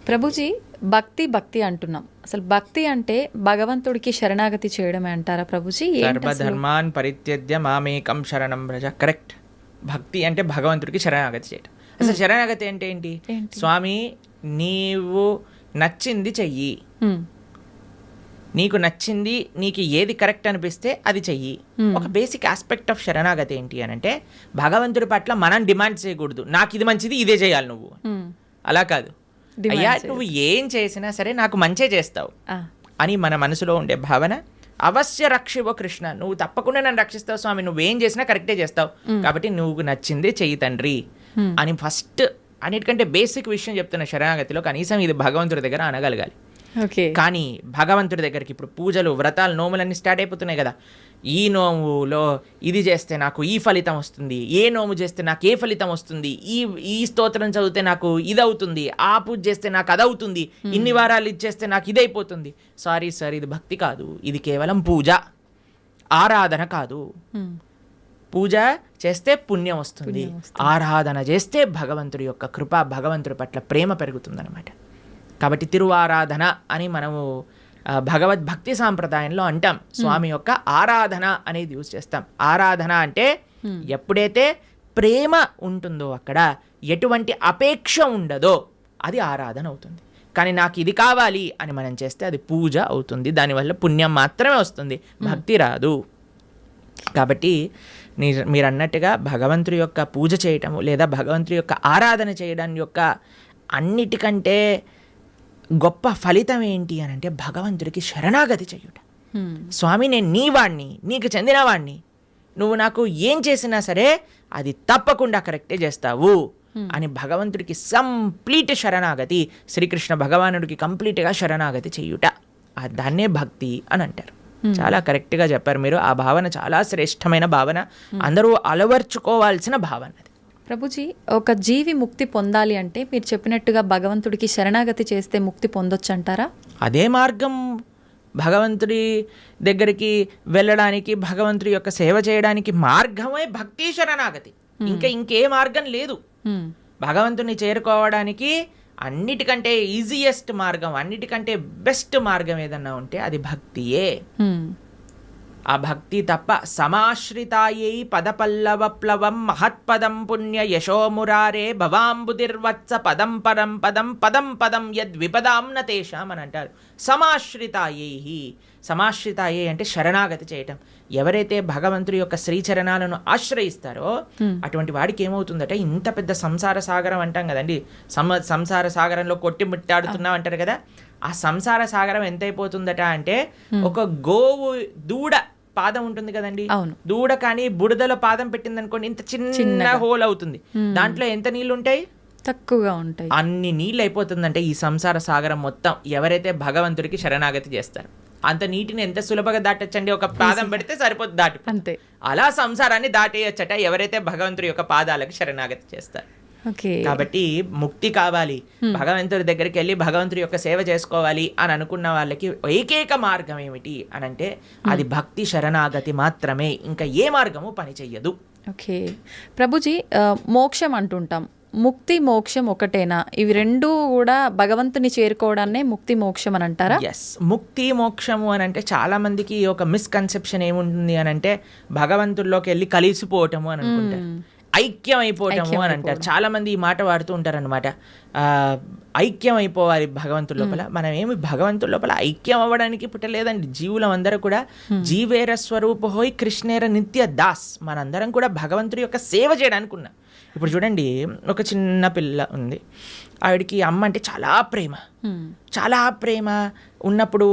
ప్రభుజీ, భక్తి అంటున్నాం. అసలు భక్తి అంటే భగవంతుడికి శరణాగతి చేయడమే అంటారా ప్రభుజీ? సర్వధర్మాన్ పరిత్యజ్య మామేకం శరణం వ్రజ. కరెక్ట్. భక్తి అంటే భగవంతుడికి శరణాగతి చేయడం. అసలు శరణాగతి అంటే ఏంటి? స్వామి, నీవు నచ్చింది చెయ్యి, నీకు నచ్చింది, నీకు ఏది కరెక్ట్ అనిపిస్తే అది చెయ్యి. ఒక బేసిక్ ఆస్పెక్ట్ ఆఫ్ శరణాగతి ఏంటి అని అంటే, భగవంతుడి పట్ల మనం డిమాండ్ చేయకూడదు, నాకు ఇది మంచిది ఇదే చేయాలి నువ్వు. అలా కాదు, అయ్యా నువ్వు ఏం చేసినా సరే నాకు మంచే చేస్తావు అని మన మనసులో ఉండే భావన. అవశ్య రక్షివో కృష్ణ, నువ్వు తప్పకుండా నన్ను రక్షిస్తావు స్వామి, నువ్వేం చేసినా కరెక్టే చేస్తావు, కాబట్టి నువ్వు నచ్చిందే చెయ్యి తండ్రి అని ఫస్ట్ అన్నిటికంటే బేసిక్ విషయం చెప్తున్న శరణాగతిలో. కనీసం ఇది భగవంతుడి దగ్గర అనగలగాలి. కానీ భగవంతుడి దగ్గరికి ఇప్పుడు పూజలు, వ్రతాలు, నోములన్నీ స్టార్ట్ అయిపోతున్నాయి కదా. ఈ నోములో ఇది చేస్తే నాకు ఈ ఫలితం వస్తుంది, ఏ నోము చేస్తే నాకు ఏ ఫలితం వస్తుంది, ఈ స్తోత్రం చదివితే నాకు ఇది అవుతుంది, ఆ పూజ చేస్తే నాకు అది అవుతుంది, ఇన్ని వారాలు ఇది చేస్తే నాకు ఇది అయిపోతుంది. సారీ సార్, ఇది భక్తి కాదు, ఇది కేవలం పూజ, ఆరాధన కాదు. పూజ చేస్తే పుణ్యం వస్తుంది, ఆరాధన చేస్తే భగవంతుడి యొక్క కృప, భగవంతుడి పట్ల ప్రేమ పెరుగుతుందన్నమాట. కాబట్టి తిరువారాధన అని మనము భగవద్భక్తి సాంప్రదాయంలో అంటాం. స్వామి యొక్క ఆరాధన అనేది యూజ్ చేస్తాం. ఆరాధన అంటే ఎప్పుడైతే ప్రేమ ఉంటుందో, అక్కడ ఎటువంటి అపేక్ష ఉండదో అది ఆరాధన అవుతుంది. కానీ నాకు ఇది కావాలి అని మనం చేస్తే అది పూజ అవుతుంది, దానివల్ల పుణ్యం మాత్రమే వస్తుంది, భక్తి రాదు. కాబట్టి మీరు అన్నట్టుగా భగవంతుడి యొక్క పూజ చేయటము లేదా భగవంతుడి యొక్క ఆరాధన చేయడం యొక్క అన్నిటికంటే గొప్ప ఫలితం ఏంటి అని అంటే భగవంతుడికి శరణాగతి చేయుట. స్వామి, నేను నీ వాణ్ణి, నీకు చెందిన వాణ్ణి, నువ్వు నాకు ఏం చేసినా సరే అది తప్పకుండా కరెక్టే చేస్తావు అని భగవంతుడికి కంప్లీట్ శరణాగతి, శ్రీకృష్ణ భగవానుడికి కంప్లీట్గా శరణాగతి చేయుట, దాన్నే భక్తి అని అంటారు. చాలా కరెక్ట్గా చెప్పారు మీరు. ఆ భావన చాలా శ్రేష్టమైన భావన, అందరూ అలవర్చుకోవాల్సిన భావన. ప్రభుజీ, ఒక జీవి ముక్తి పొందాలి అంటే మీరు చెప్పినట్టుగా భగవంతుడికి శరణాగతి చేస్తే ముక్తి పొందొచ్చు అంటారా? అదే మార్గం భగవంతుడి దగ్గరికి వెళ్ళడానికి, భగవంతుడి యొక్క సేవ చేయడానికి మార్గమే భక్తి శరణాగతి. ఇంకే మార్గం లేదు. భగవంతుని చేరుకోవడానికి అన్నిటికంటే ఈజియెస్ట్ మార్గం, అన్నిటికంటే బెస్ట్ మార్గం ఏదన్నా ఉంటే అది భక్తియే. ఆ భక్తి తప్ప సమాశ్రితాయై పదపల్లవప్లవం మహత్పదం పుణ్య యశోమురారే భవాంబుదిర్వత్స పదం పరం పదం పదం పదం యద్విపదాం న తేషాం అని అంటారు. సమాశ్రితాయై అంటే శరణాగతి చేయటం. ఎవరైతే భగవంతుడి యొక్క శ్రీచరణాలను ఆశ్రయిస్తారో అటువంటి వాడికి ఏమవుతుందట, ఇంత పెద్ద సంసార సాగరం అంటాం కదండి, సంసార సాగరంలో కొట్టి ముట్టాడుతున్నాం అంటారు కదా, ఆ సంసార సాగరం ఎంత అయిపోతుందట అంటే, ఒక గోవు దూడ పాదం ఉంటుంది కదండి, దూడ కానీ బురదలో పాదం పెట్టింది అనుకోండి, ఇంత చిన్న హోల్ అవుతుంది, దాంట్లో ఎంత నీళ్లు ఉంటాయి? తక్కువగా ఉంటాయి. అన్ని నీళ్ళు అయిపోతుందంటే ఈ సంసార సాగరం మొత్తం ఎవరైతే భగవంతుడికి శరణాగతి చేస్తారు. అంత నీటిని ఎంత సులభంగా దాటొచ్చండి, ఒక పాదం పెడితే సరిపోతుంది, దాటి అంతే. అలా సంసారాన్ని దాటేయచ్చట ఎవరైతే భగవంతుడి యొక్క పాదాలకు శరణాగతి చేస్తారు. కాబట్టి ముక్తి కావాలి, భగవంతుడి దగ్గరికి వెళ్ళి భగవంతుడి యొక్క సేవ చేసుకోవాలి అని అనుకున్న వాళ్ళకి ఏకైక మార్గం ఏమిటి అని అంటే అది భక్తి శరణాగతి మాత్రమే, ఇంకా ఏ మార్గము పని చెయ్యదు. ఓకే ప్రభుజీ, మోక్షం అంటుంటాం, ముక్తి మోక్షం ఒకటేనా? ఇవి రెండు కూడా భగవంతుని చేరుకోవడాన్నే ముక్తి మోక్షం అని అంటారా? ఎస్, ముక్తి మోక్షము అని అంటే చాలా మందికి ఒక మిస్కన్సెప్షన్ ఏముంటుంది అని అంటే భగవంతుల్లోకి వెళ్ళి కలిసిపోవటము అని అనుకుంటారు, ఐక్యం అయిపోవటము అని అంటారు. చాలా మంది ఈ మాట వాడుతూ ఉంటారు అనమాట. ఐక్యం అయిపోవాలి భగవంతుడి లోపల. మనం ఏమి భగవంతుడి లోపల ఐక్యం అవ్వడానికి పుట్టలేదండి. జీవులం అందరూ కూడా జీవేర స్వరూప హోయ్ కృష్ణేర నిత్య దాస్, మనందరం కూడా భగవంతుడి యొక్క సేవ చేయడానికి ఉన్నాం. ఇప్పుడు చూడండి, ఒక చిన్న పిల్ల ఉంది, ఆవిడికి అమ్మ అంటే చాలా ప్రేమ ఉన్నప్పుడు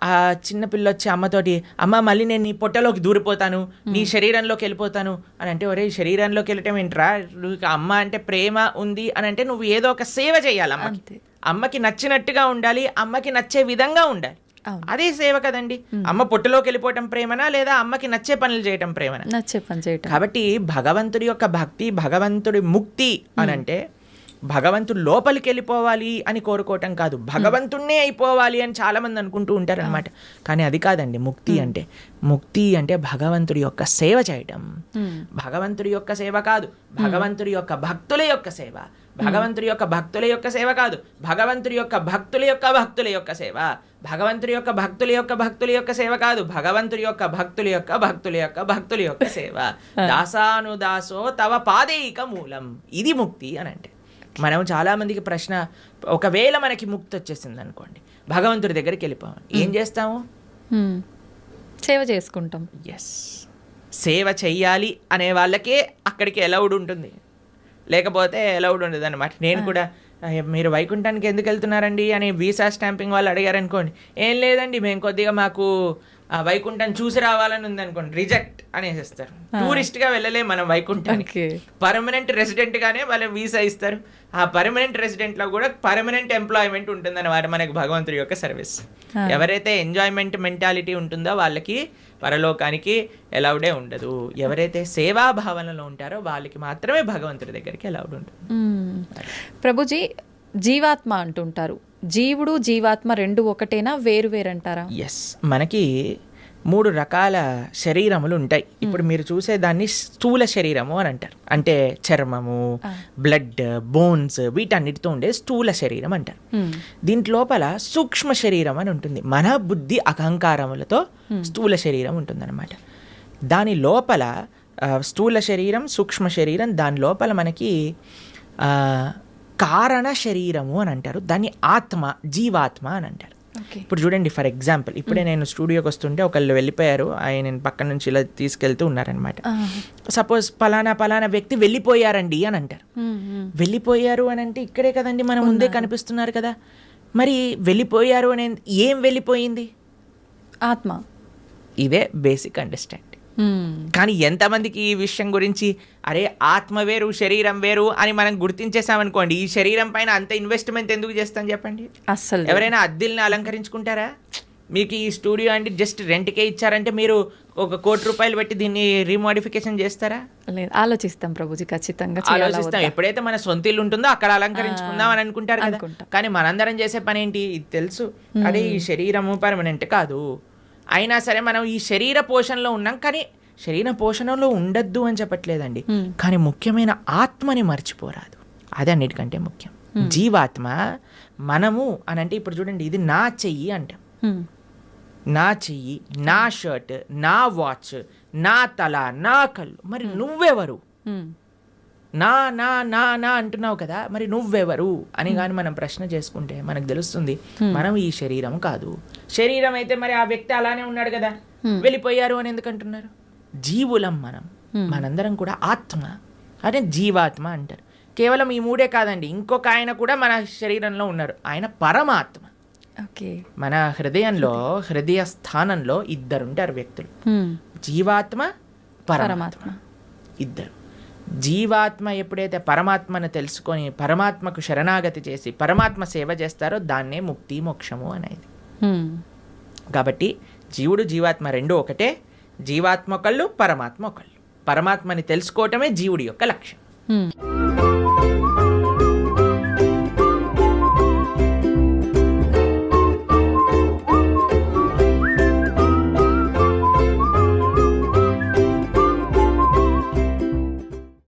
ఆ చిన్న పిల్ల వచ్చి అమ్మతోటి, అమ్మ మళ్ళీ నేను నీ పొట్టలోకి దూరిపోతాను, నీ శరీరంలోకి వెళ్ళిపోతాను అని అంటే, ఒరే శరీరంలోకి వెళ్ళటం ఏంట్రా, నువ్వు అమ్మ అంటే ప్రేమ ఉంది అని అంటే నువ్వు ఏదో ఒక సేవ చేయాలి, అమ్మకి నచ్చినట్టుగా ఉండాలి, అమ్మకి నచ్చే విధంగా ఉండాలి, అదే సేవ కదండి. అమ్మ పొట్టులోకి వెళ్ళిపోవటం ప్రేమనా లేదా అమ్మకి నచ్చే పనులు చేయటం ప్రేమనా? నచ్చే పని చేయటం. కాబట్టి భగవంతుడి యొక్క భక్తి, భగవంతుడి ముక్తి అని అంటే భగవంతుడు లోపలికి వెళ్ళిపోవాలి అని కోరుకోవటం కాదు, భగవంతుణ్ణే అయిపోవాలి అని చాలా మంది అనుకుంటూ ఉంటారు అనమాట. కానీ అది కాదండి ముక్తి అంటే భగవంతుడి యొక్క సేవ చేయటం. భగవంతుడి యొక్క సేవ కాదు, భగవంతుడి యొక్క భక్తుల యొక్క సేవ, భగవంతుడి యొక్క భక్తుల యొక్క సేవ కాదు, భగవంతుడి యొక్క భక్తుల యొక్క భక్తుల యొక్క సేవ. భగవంతుడి యొక్క భక్తుల యొక్క భక్తుల యొక్క సేవ కాదు, భగవంతుడి యొక్క భక్తుల యొక్క భక్తుల యొక్క భక్తుల యొక్క సేవ. దాసానుదాసో తవ పాదేయిక మూలం, ఇది ముక్తి అని అంటే. మనం చాలా మందికి ప్రశ్న, ఒకవేళ మనకి ముక్తి వచ్చేసింది అనుకోండి, భగవంతుడి దగ్గరికి వెళ్ళిపోవాలి, ఏం చేస్తాము? సేవ చేసుకుంటాం. ఎస్, సేవ చెయ్యాలి అనే వాళ్ళకే అక్కడికి అలౌడ్ ఉంటుంది, లేకపోతే అలౌడ్ ఉండదు అనమాట. నేను కూడా మీరు వైకుంఠానికి ఎందుకు వెళ్తున్నారండి అని వీసా స్టాంపింగ్ వాళ్ళు అడిగారు అనుకోండి, ఏం లేదండి మేము కొద్దిగా మాకు వైకుంఠం చూసి రావాలని ఉంది అనుకోండి, రిజెక్ట్ అనేసిస్తారు. టూరిస్ట్గా వెళ్ళలే మనం వైకుంఠానికి, పర్మనెంట్ రెసిడెంట్ గానే వాళ్ళు వీసా ఇస్తారు. ఆ పర్మనెంట్ రెసిడెంట్లో కూడా పర్మనెంట్ ఎంప్లాయ్మెంట్ ఉంటుంది అన్నమాట మనకి భగవంతుడి యొక్క సర్వీస్. ఎవరైతే ఎంజాయ్మెంట్ మెంటాలిటీ ఉంటుందో వాళ్ళకి పరలోకానికి అలౌడే ఉండదు. ఎవరైతే సేవా భావనలో ఉంటారో వాళ్ళకి మాత్రమే భగవంతుడి దగ్గరికి అలౌడ్ ఉంటుంది. ప్రభుజీ, జీవాత్మ అంటుంటారు, జీవుడు జీవాత్మ రెండు ఒకటేనా, వేరు వేరంటారా? ఎస్, మనకి 3 రకాల శరీరములు ఉంటాయి. ఇప్పుడు మీరు చూసే దాన్ని స్థూల శరీరము అని అంటారు. అంటే చర్మము, బ్లడ్, బోన్స్ వీటన్నిటితో ఉండే స్థూల శరీరం అంటారు. దీంట్లోపల సూక్ష్మ శరీరం అని ఉంటుంది. మన బుద్ధి అహంకారములతో స్థూల శరీరం ఉంటుందన్నమాట. దాని లోపల స్థూల శరీరం, సూక్ష్మ శరీరం, దాని లోపల మనకి కారణ శరీరము అని అంటారు. దాన్ని ఆత్మ, జీవాత్మ అని అంటారు. ఇప్పుడు చూడండి, ఫర్ ఎగ్జాంపుల్ ఇప్పుడే నేను స్టూడియోకి వస్తుంటే ఒకళ్ళు వెళ్ళిపోయారు, ఆయన పక్కన నుంచి ఇలా తీసుకెళ్తూ ఉన్నారనమాట. సపోజ్ పలానా వ్యక్తి వెళ్ళిపోయారండి అని అంటారు. వెళ్ళిపోయారు అని అంటే ఇక్కడే కదండి మన ముందే కనిపిస్తున్నారు కదా. మరి వెళ్ళిపోయారు అని ఏం వెళ్ళిపోయింది? ఆత్మ. ఇదే బేసిక్ అండర్స్టాండింగ్. కానీ ఎంతమందికి ఈ విషయం గురించి, అరే ఆత్మ వేరు శరీరం వేరు అని మనం గుర్తించేసామనుకోండి, ఈ శరీరం పైన అంత ఇన్వెస్ట్మెంట్ ఎందుకు చేస్తాం చెప్పండి? అస్సలు ఎవరైనా ఎవరైనా అద్దెల్ని అలంకరించుకుంటారా? మీకు ఈ స్టూడియో అంటే జస్ట్ రెంట్కే ఇచ్చారంటే మీరు ఒక 1 కోటి రూపాయలు పెట్టి దీన్ని రీమోడిఫికేషన్ చేస్తారా? లేదు, ఆలోచిస్తాం ప్రభుజీ, ఖచ్చితంగా ఆలోచిస్తాం. ఎప్పుడైతే మన సొంత ఇల్లు ఉంటుందో అక్కడ అలంకరించుకుందాం అని అనుకుంటారు కదా. కానీ మనందరం చేసే పని ఏంటి? ఇది తెలుసు, అదే ఈ శరీరము పర్మనెంట్ కాదు, అయినా సరే మనం ఈ శరీర పోషణలో ఉన్నాం. కానీ శరీర పోషణలో ఉండద్దు అని చెప్పట్లేదండి, కానీ ముఖ్యమైన ఆత్మని మర్చిపోరాదు. అది అన్నిటికంటే ముఖ్యం. జీవాత్మ మనము అని అంటే, ఇప్పుడు చూడండి, ఇది నా చెయ్యి అంటాం, నా చెయ్యి, నా షర్ట్, నా వాచ్, నా తల, నా కళ్ళు. మరి నువ్వెవరు? నా నా నా నా అంటున్నావు కదా, మరి నువ్వెవరు అని కానీ మనం ప్రశ్న చేసుకుంటే మనకు తెలుస్తుంది, మనం ఈ శరీరం కాదు. శరీరం అయితే మరి ఆ వ్యక్తి అలానే ఉన్నాడు కదా, వెళ్ళిపోయారు అని ఎందుకు అంటున్నారు? జీవులం మనం, మనందరం కూడా ఆత్మ, అదే జీవాత్మ అంటారు. కేవలం ఈ 3 కాదండి, ఇంకొక ఆయన కూడా మన శరీరంలో ఉన్నారు, ఆయన పరమాత్మ. మన హృదయంలో, హృదయ స్థానంలో 2 ఉంటారు వ్యక్తులు, జీవాత్మ, పరమాత్మ, 2. జీవాత్మ ఎప్పుడైతే పరమాత్మను తెలుసుకొని పరమాత్మకు శరణాగతి చేసి పరమాత్మ సేవ చేస్తారో దాన్నే ముక్తి మోక్షము అనేది. కాబట్టి జీవుడు జీవాత్మ 2 ఒకటే. జీవాత్మ ఒకళ్ళు, పరమాత్మ ఒకళ్ళు. పరమాత్మని తెలుసుకోవటమే జీవుడి యొక్క లక్ష్యం.